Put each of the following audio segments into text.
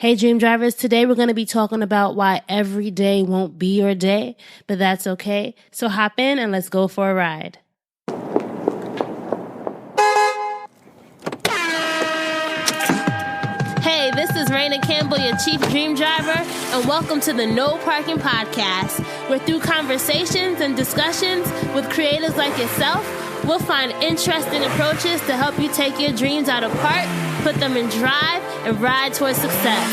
Hey, Dream Drivers, today we're going to be talking about why every day won't be your day, but that's okay. So hop in and let's go for a ride. Hey, this is Rana Campbell, your Chief Dream Driver, and welcome to the No Parking Podcast, where through conversations and discussions with creators like yourself, we'll find interesting approaches to help you take your dreams out of park, put them in drive, and ride towards success.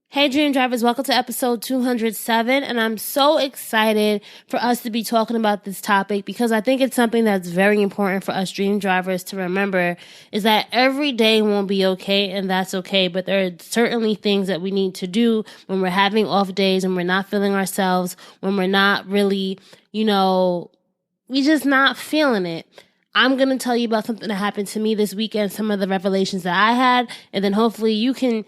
Hey, Dream Drivers, welcome to episode 207, and I'm so excited for us to be talking about this topic because I think it's something that's very important for us Dream Drivers to remember is that every day won't be okay, and that's okay, but there are certainly things that we need to do when we're having off days, when we're not feeling ourselves, when we're not really, we just not feeling it. I'm going to tell you about something that happened to me this weekend, some of the revelations that I had, and then hopefully you can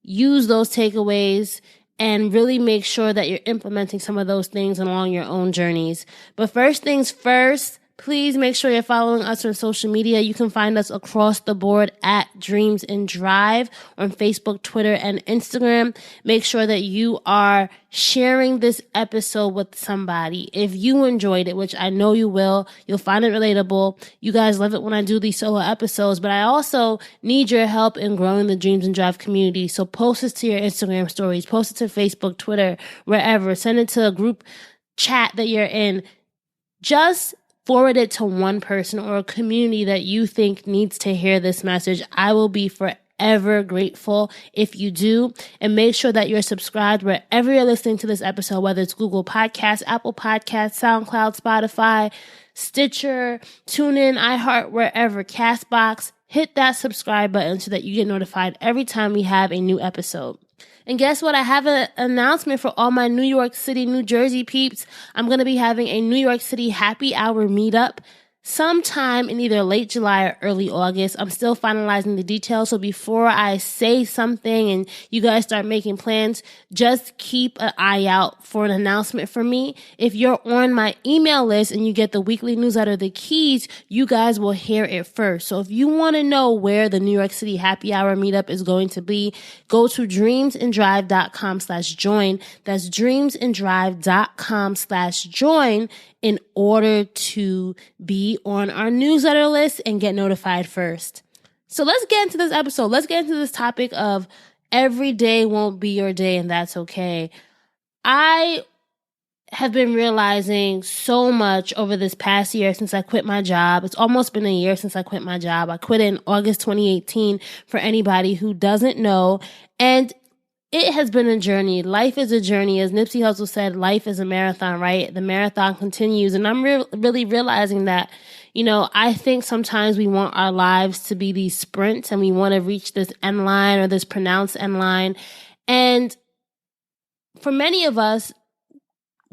use those takeaways and really make sure that you're implementing some of those things along your own journeys. But first things first, please make sure you're following us on social media. You can find us across the board at Dreams and Drive on Facebook, Twitter, and Instagram. Make sure that you are sharing this episode with somebody. If you enjoyed it, which I know you will, you'll find it relatable. You guys love it when I do these solo episodes, but I also need your help in growing the Dreams and Drive community. So post this to your Instagram stories, post it to Facebook, Twitter, wherever. Send it to a group chat that you're in. Just forward it to one person or a community that you think needs to hear this message. I will be forever grateful if you do. And make sure that you're subscribed wherever you're listening to this episode, whether it's Google Podcasts, Apple Podcasts, SoundCloud, Spotify, Stitcher, TuneIn, iHeart, wherever, CastBox. Hit that subscribe button so that you get notified every time we have a new episode. And guess what? I have an announcement for all my New York City, New Jersey peeps. I'm going to be having a New York City happy hour meetup sometime in either late July or early August. I'm still finalizing the details. So before I say something and you guys start making plans, just keep an eye out for an announcement from me. If you're on my email list and you get the weekly newsletter, The Keys, you guys will hear it first. So if you want to know where the New York City happy hour meetup is going to be, go to dreamsanddrive.com/join. That's dreamsanddrive.com/join in order to be on our newsletter list and get notified first. So let's get into this episode. Let's get into this topic of every day won't be your day, and that's okay. I have been realizing so much over this past year since I quit my job. It's almost been a year since I quit my job. I quit in August 2018 for anybody who doesn't know. And it has been a journey. Life is a journey. As Nipsey Hussle said, life is a marathon, right? The marathon continues. And I'm really realizing that, I think sometimes we want our lives to be these sprints and we want to reach this end line or this pronounced end line. And for many of us,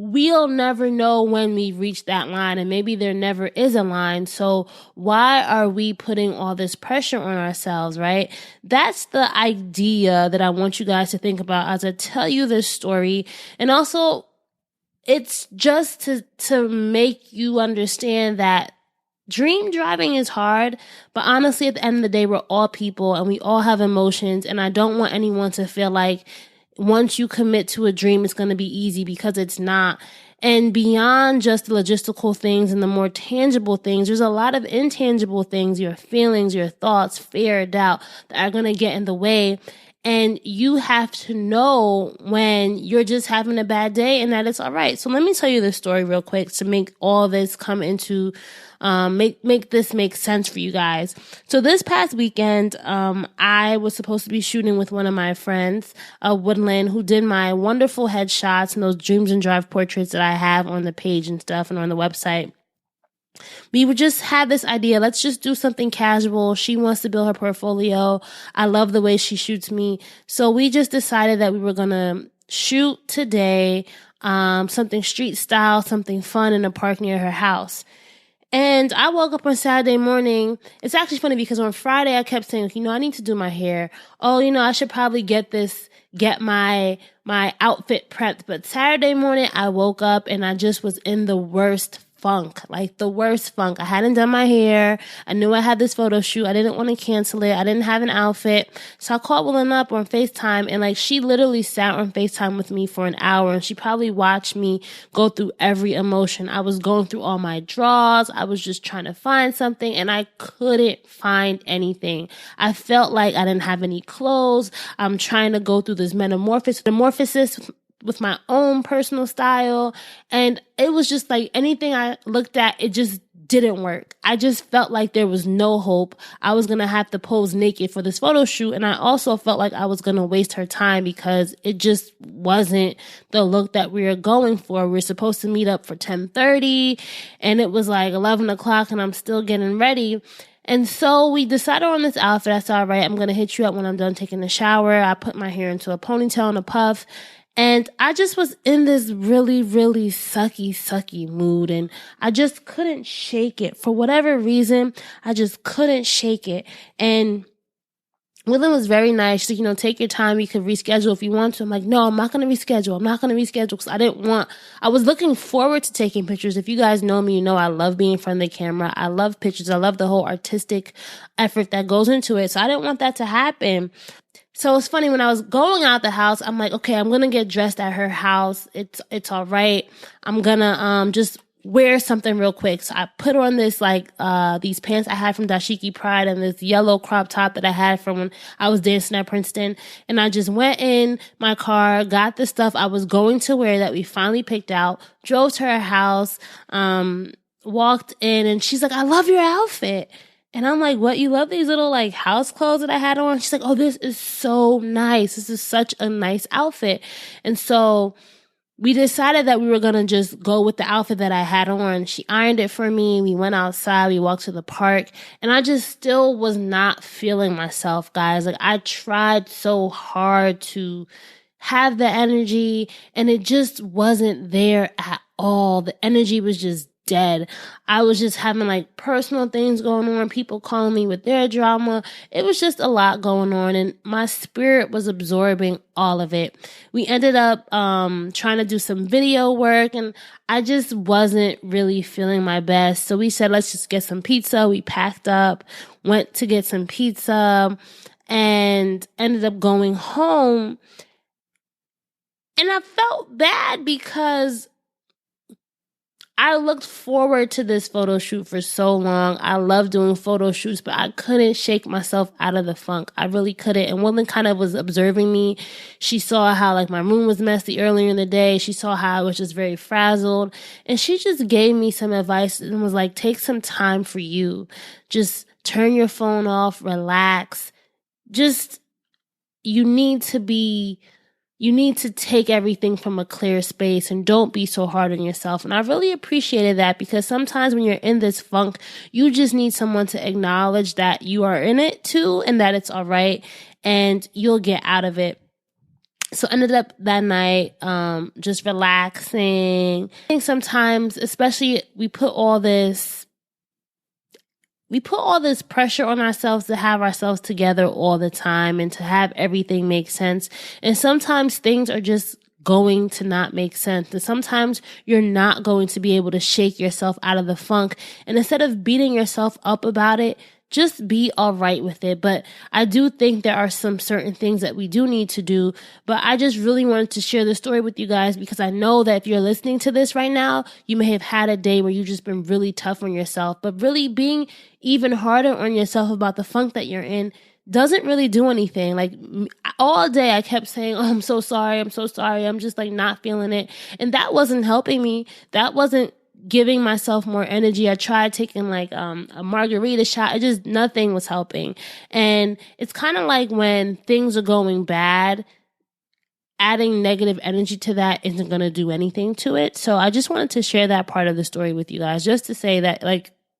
we'll never know when we reach that line, and maybe there never is a line. So why are we putting all this pressure on ourselves, right? That's the idea that I want you guys to think about as I tell you this story. And also, it's just to make you understand that dream driving is hard, but honestly, at the end of the day, we're all people and we all have emotions, and I don't want anyone to feel like once you commit to a dream, it's going to be easy, because it's not. And beyond just the logistical things and the more tangible things, there's a lot of intangible things, your feelings, your thoughts, fear, doubt, that are going to get in the way. And you have to know when you're just having a bad day and that it's all right. So let me tell you this story real quick to make all this come into make this make sense for you guys. So this past weekend, I was supposed to be shooting with one of my friends, Woodland, who did my wonderful headshots and those Dreams and Drive portraits that I have on the page and stuff and on the website. We would just have this idea, let's just do something casual. She wants to build her portfolio. I love the way she shoots me. So we just decided that we were going to shoot today, something street style, something fun in a park near her house. And I woke up on Saturday morning. It's actually funny because on Friday I kept saying, I need to do my hair. Oh, I should probably get my outfit prepped. But Saturday morning I woke up and I just was in the worst funk, like the worst funk. I hadn't done my hair. I knew I had this photo shoot. I didn't want to cancel it. I didn't have an outfit. So I called Willin up on FaceTime, and like she literally sat on FaceTime with me for an hour, and she probably watched me go through every emotion. I was going through all my drawers. I was just trying to find something, and I couldn't find anything. I felt like I didn't have any clothes. I'm trying to go through this metamorphosis with my own personal style. And it was just like anything I looked at, it just didn't work. I just felt like there was no hope. I was going to have to pose naked for this photo shoot. And I also felt like I was going to waste her time because it just wasn't the look that we were going for. We were supposed to meet up for 10:30 and it was like 11 o'clock and I'm still getting ready. And so we decided on this outfit. I said, all right, I'm going to hit you up when I'm done taking the shower. I put my hair into a ponytail and a puff. And I just was in this really, really sucky mood. And I just couldn't shake it. For whatever reason, I just couldn't shake it. And Willin was very nice. She's like, take your time. You can reschedule if you want to. I'm like, no, I'm not going to reschedule. I'm not going to reschedule because I was looking forward to taking pictures. If you guys know me, you know I love being in front of the camera. I love pictures. I love the whole artistic effort that goes into it. So I didn't want that to happen. So it's funny, when I was going out the house, I'm like, okay, I'm going to get dressed at her house. It's all right. I'm going to just wear something real quick. So I put on this these pants I had from Dashiki Pride and this yellow crop top that I had from when I was dancing at Princeton. And I just went in my car, got the stuff I was going to wear that we finally picked out, drove to her house, walked in, and she's like, I love your outfit. And I'm like, what? You love these little house clothes that I had on? She's like, oh, this is so nice. This is such a nice outfit. And so we decided that we were going to just go with the outfit that I had on. She ironed it for me. We went outside. We walked to the park. And I just still was not feeling myself, guys. I tried so hard to have the energy and it just wasn't there at all. The energy was just dead. I was just having personal things going on, people calling me with their drama. It was just a lot going on and my spirit was absorbing all of it. We ended up trying to do some video work and I just wasn't really feeling my best. So we said, let's just get some pizza. We packed up, went to get some pizza and ended up going home. And I felt bad because I looked forward to this photo shoot for so long. I love doing photo shoots, but I couldn't shake myself out of the funk. I really couldn't. And Willin kind of was observing me. She saw how my room was messy earlier in the day. She saw how I was just very frazzled. And she just gave me some advice and was like, take some time for you. Just turn your phone off, relax. You need to take everything from a clear space and don't be so hard on yourself. And I really appreciated that because sometimes when you're in this funk, you just need someone to acknowledge that you are in it too and that it's all right and you'll get out of it. So ended up that night just relaxing. I think sometimes, especially we put all this pressure on ourselves to have ourselves together all the time and to have everything make sense. And sometimes things are just going to not make sense. And sometimes you're not going to be able to shake yourself out of the funk. And instead of beating yourself up about it, just be all right with it. But I do think there are some certain things that we do need to do. But I just really wanted to share the story with you guys because I know that if you're listening to this right now, you may have had a day where you've just been really tough on yourself. But really being even harder on yourself about the funk that you're in doesn't really do anything. All day I kept saying, oh, I'm so sorry. I'm just not feeling it. And that wasn't helping me. That wasn't giving myself more energy. I tried taking a margarita shot. Nothing was helping. And it's kind of like when things are going bad, adding negative energy to that isn't going to do anything to it. So I just wanted to share that part of the story with you guys, just to say that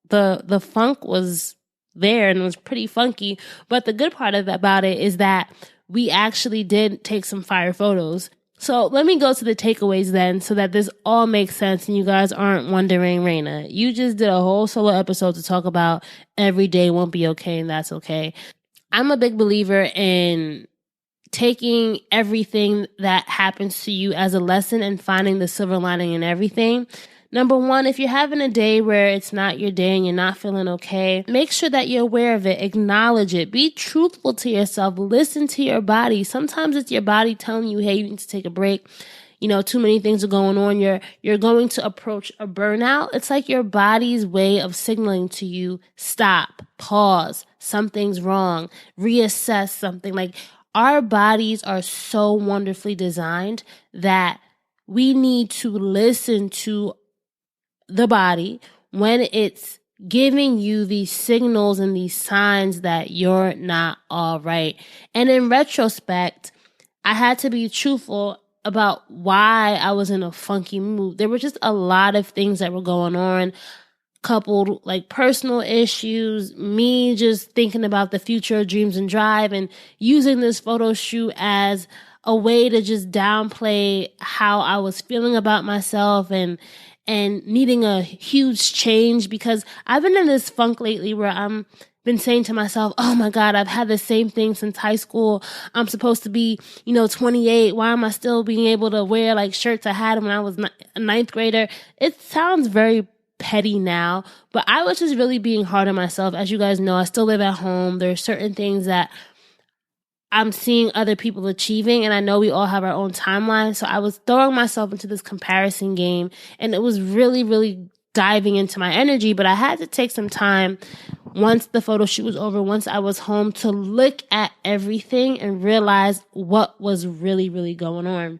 the funk was there and it was pretty funky. But the good part about it is that we actually did take some fire photos. So let me go to the takeaways then so that this all makes sense and you guys aren't wondering, Raina, you just did a whole solo episode to talk about every day won't be okay and that's okay. I'm a big believer in taking everything that happens to you as a lesson and finding the silver lining in everything. Number one, if you're having a day where it's not your day and you're not feeling okay, make sure that you're aware of it. Acknowledge it. Be truthful to yourself. Listen to your body. Sometimes it's your body telling you, hey, you need to take a break. Too many things are going on. You're going to approach a burnout. It's like your body's way of signaling to you, stop, pause, something's wrong, reassess something. Like, our bodies are so wonderfully designed that we need to listen to the body when it's giving you these signals and these signs that you're not all right. And in retrospect, I had to be truthful about why I was in a funky mood. There were just a lot of things that were going on, coupled like personal issues, me just thinking about the future of Dreams and Drive and using this photo shoot as a way to just downplay how I was feeling about myself and needing a huge change, because I've been in this funk lately where I'm been saying to myself, oh my God, I've had the same thing since high school. I'm supposed to be, 28. Why am I still being able to wear like shirts I had when I was a ninth grader? It sounds very petty now, but I was just really being hard on myself. As you guys know, I still live at home. There are certain things that I'm seeing other people achieving, and I know we all have our own timeline. So I was throwing myself into this comparison game, and it was really, really diving into my energy. But I had to take some time once the photo shoot was over, once I was home, to look at everything and realize what was really, really going on.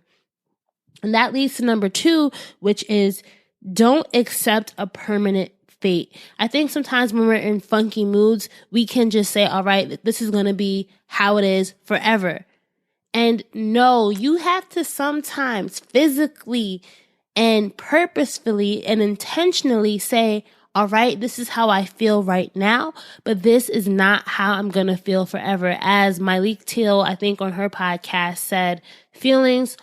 And that leads to number 2, which is don't accept a permanent fate. I think sometimes when we're in funky moods, we can just say, all right, this is going to be how it is forever. And no, you have to sometimes physically and purposefully and intentionally say, all right, this is how I feel right now, but this is not how I'm going to feel forever. As Myleik Teele, I think on her podcast, said, feelings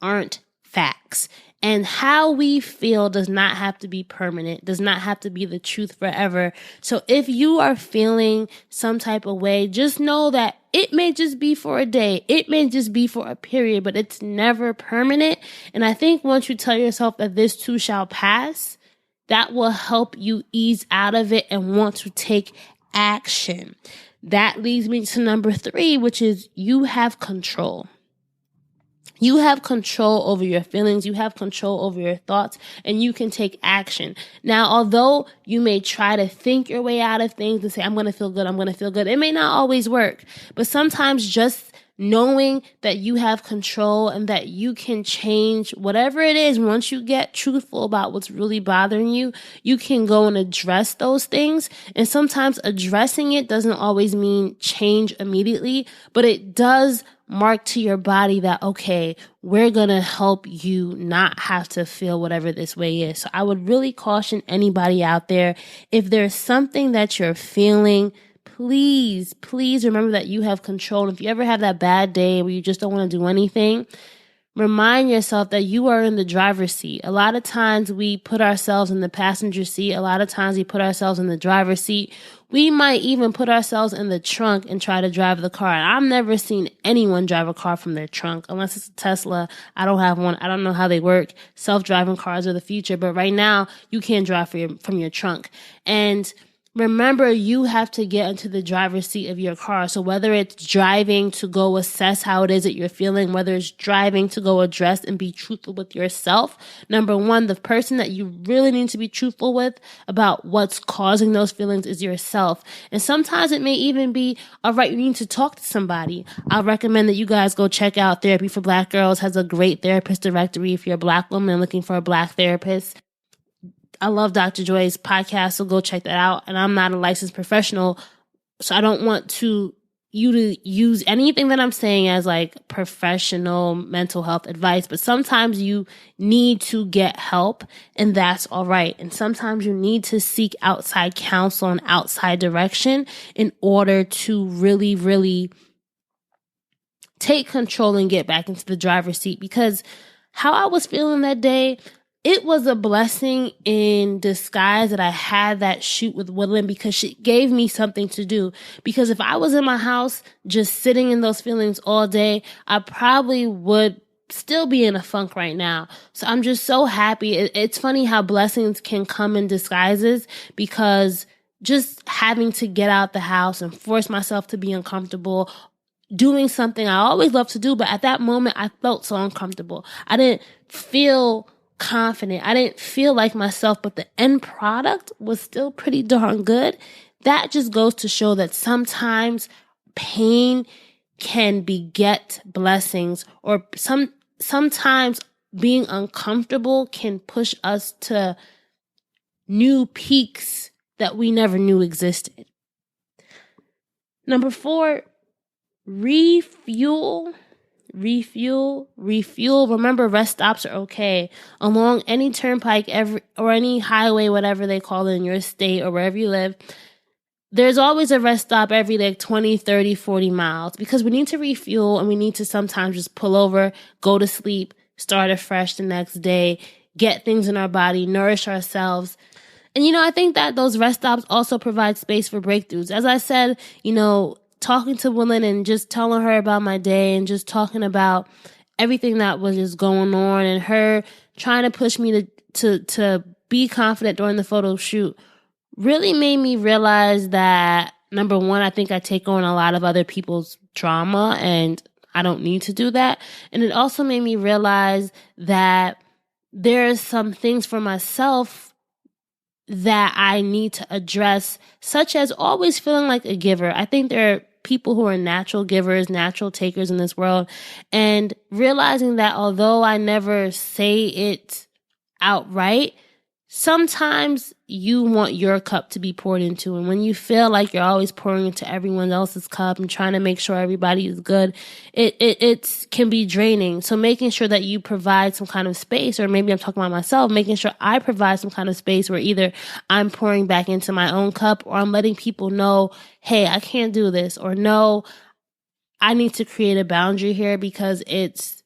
aren't facts. And how we feel does not have to be permanent, does not have to be the truth forever. So if you are feeling some type of way, just know that it may just be for a day. It may just be for a period, but it's never permanent. And I think once you tell yourself that this too shall pass, that will help you ease out of it and want to take action. That leads me to number 3, which is you have control. You have control over your feelings. You have control over your thoughts, and you can take action. Now, although you may try to think your way out of things and say, I'm going to feel good, I'm going to feel good, it may not always work. But sometimes just knowing that you have control and that you can change whatever it is, once you get truthful about what's really bothering you, you can go and address those things. And sometimes addressing it doesn't always mean change immediately, but it does mark to your body that, okay, we're going to help you not have to feel whatever this way is. So I would really caution anybody out there, if there's something that you're feeling, please remember that you have control. If you ever have that bad day where you just don't want to do anything, remind yourself that you are in the driver's seat. A lot of times we put ourselves in the passenger seat. A lot of times we put ourselves in the driver's seat. We might even put ourselves in the trunk and try to drive the car. And I've never seen anyone drive a car from their trunk, unless it's a Tesla. I don't have one. I don't know how they work. Self-driving cars are the future. But right now, you can't drive from your trunk. And remember, you have to get into the driver's seat of your car. So whether it's driving to go assess how it is that you're feeling, whether it's driving to go address and be truthful with yourself, number 1, the person that you really need to be truthful with about what's causing those feelings is yourself. And sometimes it may even be, all right, you need to talk to somebody. I'll recommend that you guys go check out Therapy for Black Girls. Has a great therapist directory if you're a Black woman looking for a Black therapist. I love Dr. Joy's podcast, so go check that out. And I'm not a licensed professional, so I don't want you to use anything that I'm saying as like professional mental health advice. But sometimes you need to get help, and that's all right. And sometimes you need to seek outside counsel and outside direction in order to really, really take control and get back into the driver's seat. Because how I was feeling that day, it was a blessing in disguise that I had that shoot with Woodland, because she gave me something to do. Because if I was in my house just sitting in those feelings all day, I probably would still be in a funk right now. So I'm just so happy. It's funny how blessings can come in disguises, because just having to get out the house and force myself to be uncomfortable, doing something I always love to do, but at that moment I felt so uncomfortable. I didn't feel confident. I didn't feel like myself, but the end product was still pretty darn good. That just goes to show that sometimes pain can beget blessings, or sometimes being uncomfortable can push us to new peaks that we never knew existed. Number 4, refuel. Remember, rest stops are okay. Along any turnpike, or any highway, whatever they call it in your state or wherever you live, there's always a rest stop every 20, 30, 40 miles, because we need to refuel, and we need to sometimes just pull over, go to sleep, start afresh the next day, get things in our body, nourish ourselves. And, I think that those rest stops also provide space for breakthroughs. As I said, talking to Willen and just telling her about my day and just talking about everything that was just going on, and her trying to push me to be confident during the photo shoot really made me realize that, number 1, I think I take on a lot of other people's trauma, and I don't need to do that. And it also made me realize that there's some things for myself that I need to address, such as always feeling like a giver. I think there are people who are natural givers, natural takers in this world, and realizing that although I never say it outright, sometimes you want your cup to be poured into. And when you feel like you're always pouring into everyone else's cup and trying to make sure everybody is good, it can be draining. So making sure that you provide some kind of space, or maybe I'm talking about myself, making sure I provide some kind of space where either I'm pouring back into my own cup, or I'm letting people know, hey, I can't do this, or no, I need to create a boundary here because it's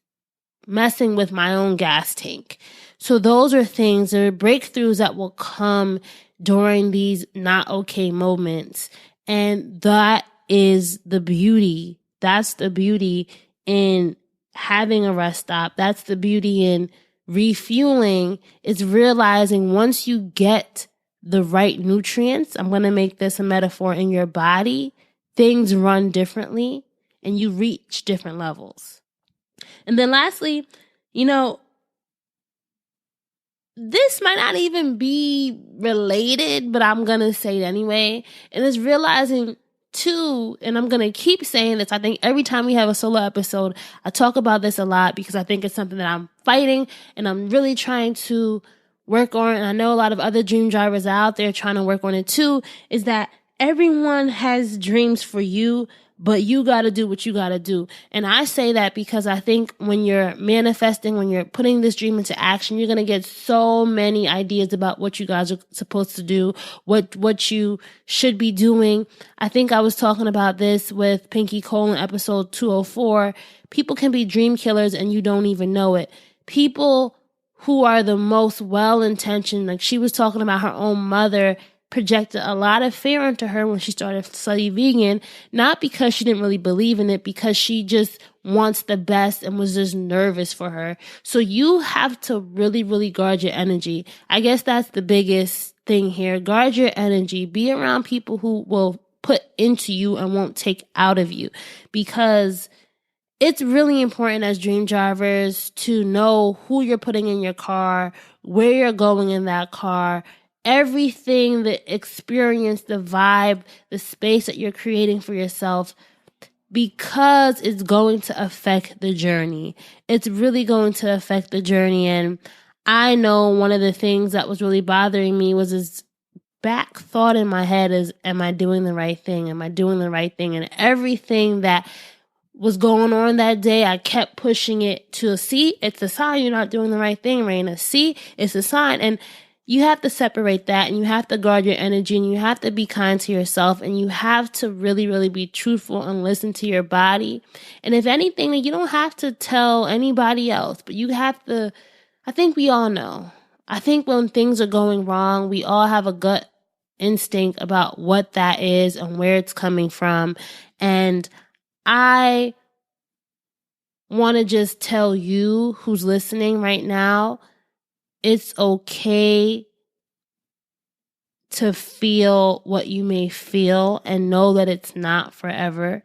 messing with my own gas tank. So those are things, there are breakthroughs that will come during these not okay moments. And that is the beauty. That's the beauty in having a rest stop. That's the beauty in refueling, is realizing once you get the right nutrients, I'm going to make this a metaphor, in your body, things run differently and you reach different levels. And then lastly, this might not even be related, but I'm going to say it anyway. And it's realizing too, and I'm going to keep saying this, I think every time we have a solo episode, I talk about this a lot because I think it's something that I'm fighting and I'm really trying to work on. And I know a lot of other dream drivers out there trying to work on it too, is that everyone has dreams for you, but you got to do what you got to do. And I say that because I think when you're manifesting, when you're putting this dream into action, you're going to get so many ideas about what you guys are supposed to do, what you should be doing. I think I was talking about this with Pinky Cole in episode 204. People can be dream killers and you don't even know it. People who are the most well-intentioned, like she was talking about her own mother, projected a lot of fear into her when she started to study vegan, not because she didn't really believe in it, because she just wants the best and was just nervous for her. So you have to really, really guard your energy. I guess that's the biggest thing here. Guard your energy. Be around people who will put into you and won't take out of you, because it's really important as dream drivers to know who you're putting in your car, where you're going in that car, everything, the experience, the vibe, the space that you're creating for yourself, because it's going to affect the journey. It's really going to affect the journey. And I know one of the things that was really bothering me was this back thought in my head is, am I doing the right thing? Am I doing the right thing? And everything that was going on that day, I kept pushing it to, see, it's a sign you're not doing the right thing, Raina. See, it's a sign. And you have to separate that, and you have to guard your energy, and you have to be kind to yourself, and you have to really, really be truthful and listen to your body. And if anything, you don't have to tell anybody else, but you have to, I think we all know. I think when things are going wrong, we all have a gut instinct about what that is and where it's coming from. And I want to just tell you who's listening right now, it's okay to feel what you may feel and know that it's not forever.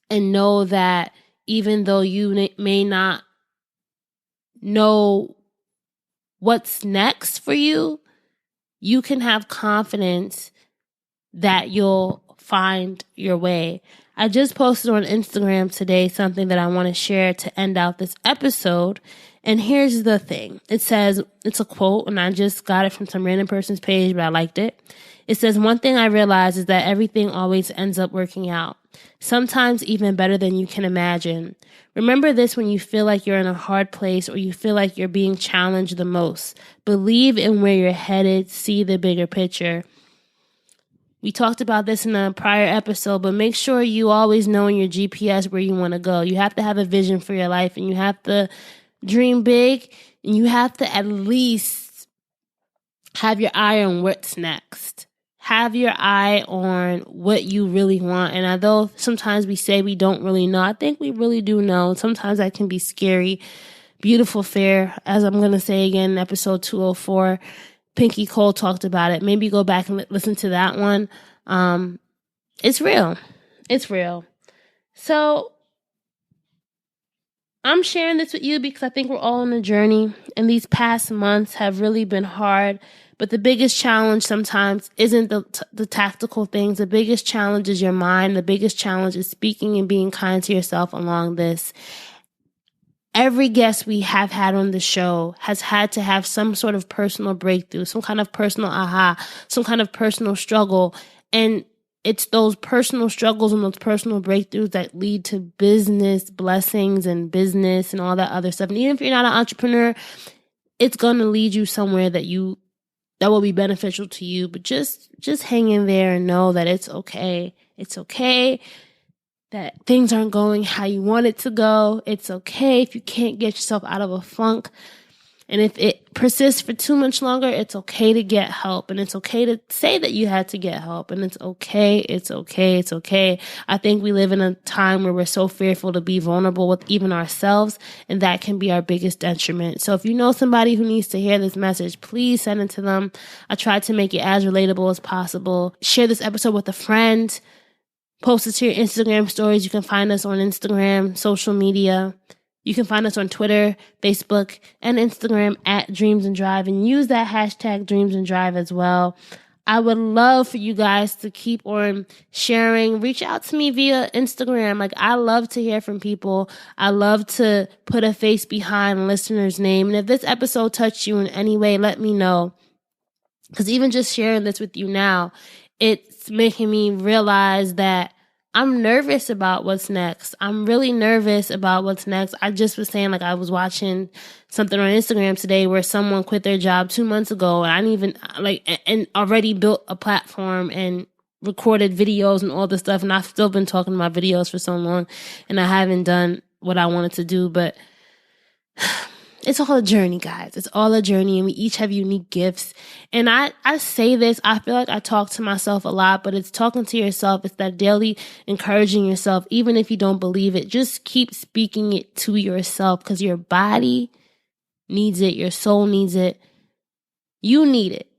And know that even though you may not know what's next for you, you can have confidence that you'll find your way. I just posted on Instagram today something that I want to share to end out this episode. And here's the thing. It says, it's a quote, and I just got it from some random person's page, but I liked it. It says, "One thing I realized is that everything always ends up working out. Sometimes even better than you can imagine. Remember this when you feel like you're in a hard place or you feel like you're being challenged the most. Believe in where you're headed. See the bigger picture." We talked about this in a prior episode, but make sure you always know in your GPS where you want to go. You have to have a vision for your life, and you have to dream big, and you have to at least have your eye on what's next. Have your eye on what you really want. And although sometimes we say we don't really know, I think we really do know. Sometimes that can be scary. Beautiful Fair, as I'm going to say again in episode 204, Pinky Cole talked about it. Maybe go back and listen to that one. It's real. It's real. So I'm sharing this with you because I think we're all on a journey, and these past months have really been hard. But the biggest challenge sometimes isn't the tactical things. The biggest challenge is your mind. The biggest challenge is speaking and being kind to yourself along this. Every guest we have had on the show has had to have some sort of personal breakthrough, some kind of personal aha, some kind of personal struggle. And it's those personal struggles and those personal breakthroughs that lead to business blessings and business and all that other stuff. And even if you're not an entrepreneur, it's going to lead you somewhere that will be beneficial to you. But just hang in there and know that it's okay. It's okay that things aren't going how you want it to go. It's okay if you can't get yourself out of a funk. And if it persists for too much longer, it's okay to get help. And it's okay to say that you had to get help. And it's okay. It's okay. It's okay. I think we live in a time where we're so fearful to be vulnerable with even ourselves. And that can be our biggest detriment. So if you know somebody who needs to hear this message, please send it to them. I tried to make it as relatable as possible. Share this episode with a friend. Post it to your Instagram stories. You can find us on Instagram, social media. You can find us on Twitter, Facebook, and Instagram at Dreams and Drive, and use that hashtag Dreams and Drive as well. I would love for you guys to keep on sharing. Reach out to me via Instagram. I love to hear from people. I love to put a face behind a listener's name. And if this episode touched you in any way, let me know. Because even just sharing this with you now, it's making me realize that I'm nervous about what's next. I'm really nervous about what's next. I just was saying, I was watching something on Instagram today where someone quit their job 2 months ago, and I didn't even and already built a platform and recorded videos and all this stuff. And I've still been talking about videos for so long, and I haven't done what I wanted to do, but it's all a journey, guys. It's all a journey, and we each have unique gifts. And I say this, I feel like I talk to myself a lot, but it's talking to yourself. It's that daily encouraging yourself, even if you don't believe it. Just keep speaking it to yourself, because your body needs it. Your soul needs it. You need it.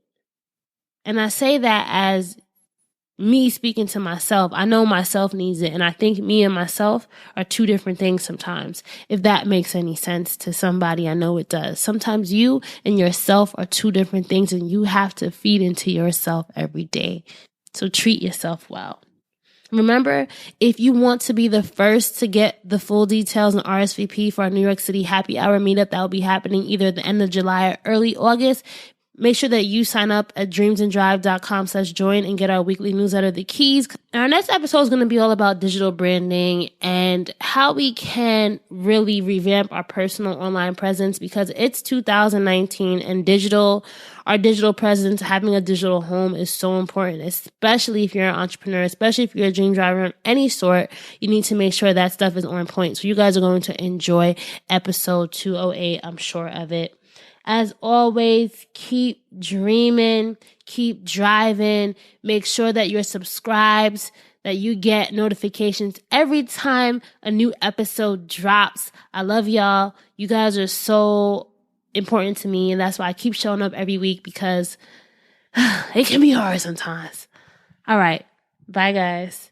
And I say that as me speaking to myself. I know myself needs it. And I think me and myself are two different things sometimes. If that makes any sense to somebody, I know it does. Sometimes you and yourself are two different things, and you have to feed into yourself every day. So treat yourself well. Remember, if you want to be the first to get the full details and RSVP for our New York City Happy Hour meetup, that will be happening either at the end of July or early August. Make sure that you sign up at dreamsanddrive.com/join and get our weekly newsletter, The Keys. And our next episode is going to be all about digital branding and how we can really revamp our personal online presence, because it's 2019 and our digital presence, having a digital home is so important, especially if you're an entrepreneur, especially if you're a dream driver of any sort. You need to make sure that stuff is on point. So you guys are going to enjoy episode 208. I'm sure of it. As always, keep dreaming, keep driving. Make sure that you're subscribed that you get notifications every time a new episode drops. I love y'all. You guys are so important to me, and that's why I keep showing up every week, because it can be hard sometimes. All right. Bye, guys.